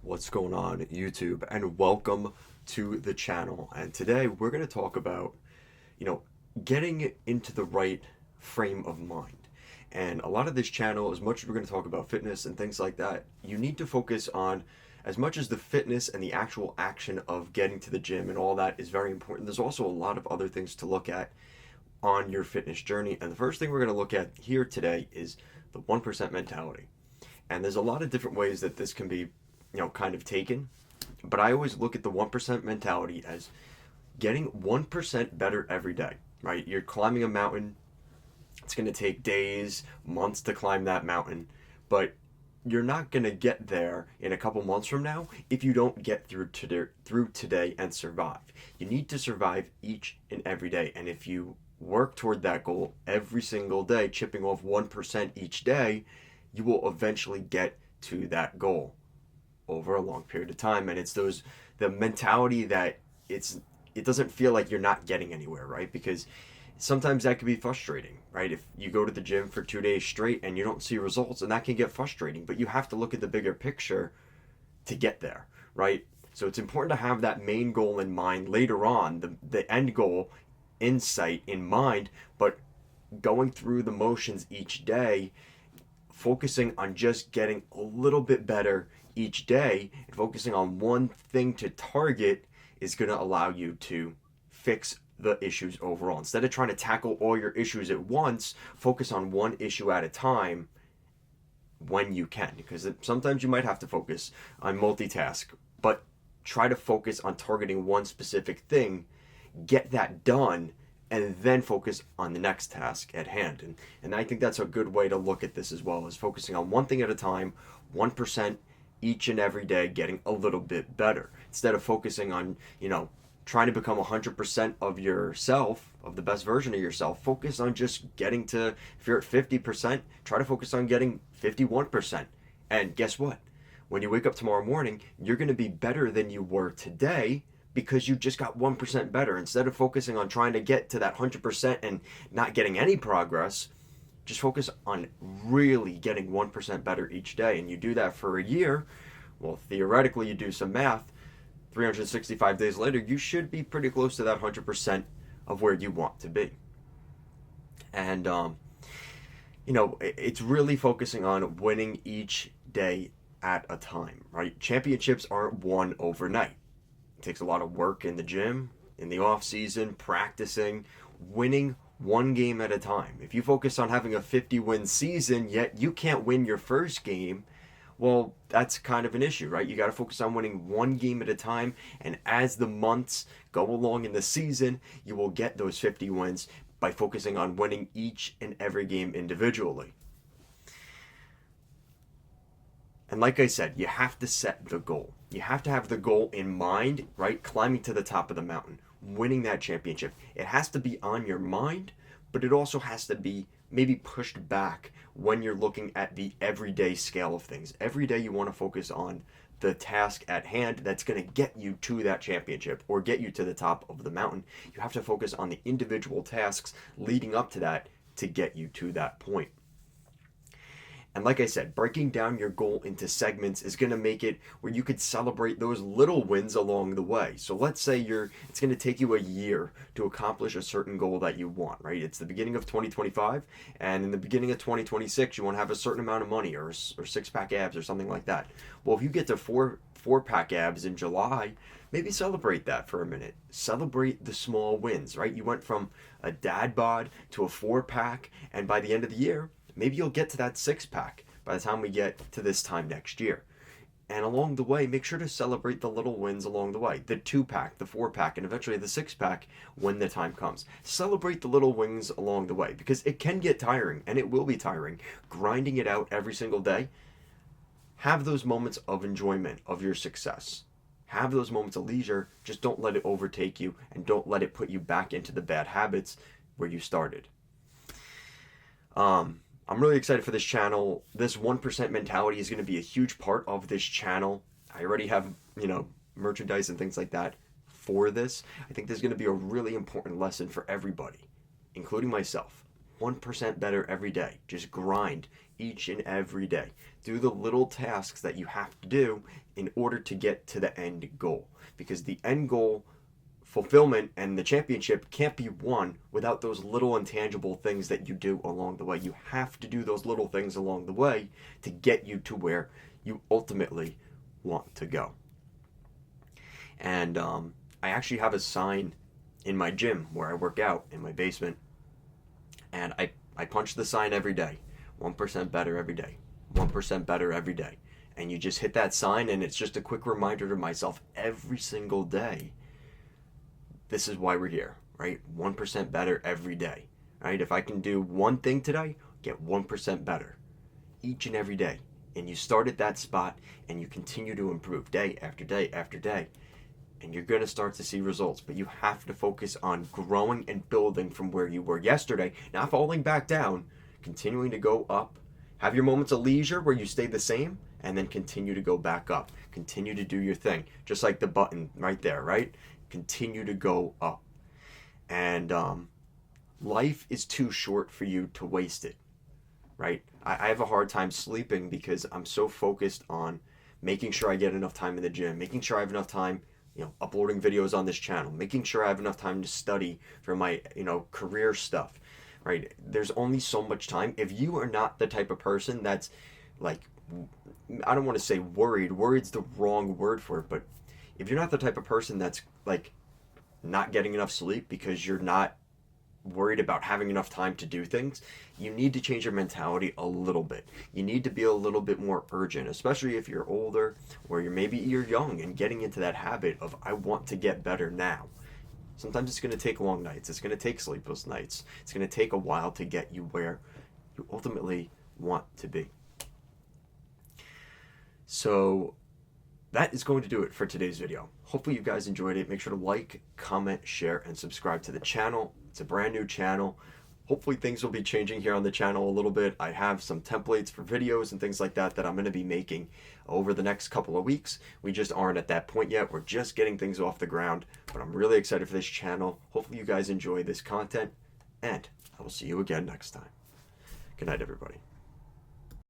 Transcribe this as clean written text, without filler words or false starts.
What's going on, YouTube? And welcome to the channel. And today we're going to talk about, you know, getting into the right frame of mind. And a lot of this channel, as much as we're going to talk about fitness and things like that, you need to focus on as much as the fitness and the actual action of getting to the gym and all that is very important. There's also a lot of other things to look at on your fitness journey. And the first thing we're going to look at here today is the 1% mentality. And there's a lot of different ways that this can be, kind of taken. But I always look at the 1% mentality as getting 1% better every day, right? You're climbing a mountain. It's going to take days, months to climb that mountain, but you're not going to get there in a couple months from now if you don't get through today and survive. You need to survive each and every day. And if you work toward that goal every single day, chipping off 1% each day, you will eventually get to that goal over a long period of time. And it's the mentality that it doesn't feel like you're not getting anywhere, right? Because sometimes that can be frustrating, right? If you go to the gym for 2 days straight and you don't see results, and that can get frustrating, but you have to look at the bigger picture to get there, right? So it's important to have that main goal in mind later on, the end goal in sight, in mind, but going through the motions each day, focusing on just getting a little bit better each day and focusing on one thing to target is going to allow you to fix the issues overall. Instead of trying to tackle all your issues at once, focus on one issue at a time when you can, because sometimes you might have to focus on multitask, but try to focus on targeting one specific thing, get that done, and then focus on the next task at hand. And I think that's a good way to look at this as well, is focusing on one thing at a time, 1% each and every day, getting a little bit better. Instead of focusing on, trying to become 100% of yourself, of the best version of yourself, focus on just getting to, if you're at 50%, try to focus on getting 51%. And guess what? When you wake up tomorrow morning, you're going to be better than you were today because you just got 1% better. Instead of focusing on trying to get to that 100% and not getting any progress, just focus on really getting 1% better each day. And you do that for a year. Well, theoretically, you do some math. 365 days later, you should be pretty close to that 100% of where you want to be. And, it's really focusing on winning each day at a time, right? Championships aren't won overnight. It takes a lot of work in the gym, in the off season, practicing, winning one game at a time. If you focus on having a 50-win season, yet you can't win your first game, well, that's kind of an issue, right? You got to focus on winning one game at a time, and as the months go along in the season, you will get those 50 wins by focusing on winning each and every game individually. And like I said, you have to set the goal. You have to have the goal in mind, right? Climbing to the top of the mountain, winning that championship. It has to be on your mind, but it also has to be maybe pushed back when you're looking at the everyday scale of things. Every day you want to focus on the task at hand that's going to get you to that championship or get you to the top of the mountain. You have to focus on the individual tasks leading up to that to get you to that point. And like I said, breaking down your goal into segments is going to make it where you could celebrate those little wins along the way. So let's say it's going to take you a year to accomplish a certain goal that you want, right? It's the beginning of 2025, and in the beginning of 2026, you want to have a certain amount of money or six-pack abs or something like that. Well, if you get to four-pack abs in July, maybe celebrate that for a minute. Celebrate the small wins, right? You went from a dad bod to a 4-pack, and by the end of the year, maybe you'll get to that 6-pack by the time we get to this time next year. And along the way, make sure to celebrate the little wins along the way. The 2-pack, the 4-pack, and eventually the 6-pack when the time comes. Celebrate the little wins along the way because it can get tiring, and it will be tiring. Grinding it out every single day. Have those moments of enjoyment of your success. Have those moments of leisure. Just don't let it overtake you, and don't let it put you back into the bad habits where you started. I'm really excited for this channel. This 1% mentality is going to be a huge part of this channel. I already have, merchandise and things like that for this. I think this is going to be a really important lesson for everybody, including myself. 1% better every day. Just grind. each and every day. Do the little tasks that you have to do in order to get to the end goal. Because the end goal, fulfillment, and the championship can't be won without those little intangible things that you do along the way. You have to do those little things along the way to get you to where you ultimately want to go. And I actually have a sign in my gym where I work out in my basement, and I punch the sign every day. 1% better every day. 1% better every day. And you just hit that sign, and it's just a quick reminder to myself every single day. This is why we're here, right? 1% better every day, right? If I can do one thing today, get 1% better each and every day. And you start at that spot and you continue to improve day after day after day. And you're going to start to see results, but you have to focus on growing and building from where you were yesterday, not falling back down, continuing to go up. Have your moments of leisure where you stay the same, and then continue to go back up. Continue to do your thing, just like the button right there, right? Continue to go up. And life is too short for you to waste it, right? I have a hard time sleeping because I'm so focused on making sure I get enough time in the gym, making sure I have enough time, uploading videos on this channel, making sure I have enough time to study for my, career stuff, right? There's only so much time. If you are not the type of person that's like, I don't want to say worried. Worried's the wrong word for it, but if you're not the type of person that's like not getting enough sleep because you're not worried about having enough time to do things, you need to change your mentality a little bit. You need to be a little bit more urgent, especially if you're older or you're young and getting into that habit of I want to get better now. Sometimes it's going to take long nights. It's going to take sleepless nights. It's going to take a while to get you where you ultimately want to be. So that is going to do it for today's video. Hopefully you guys enjoyed it. Make sure to like, comment, share, and subscribe to the channel. It's a brand new channel. Hopefully things will be changing here on the channel a little bit. I have some templates for videos and things like that I'm going to be making over the next couple of weeks. We just aren't at that point yet. We're just getting things off the ground, but I'm really excited for this channel. Hopefully you guys enjoy this content, and I will see you again next time. Good night, everybody.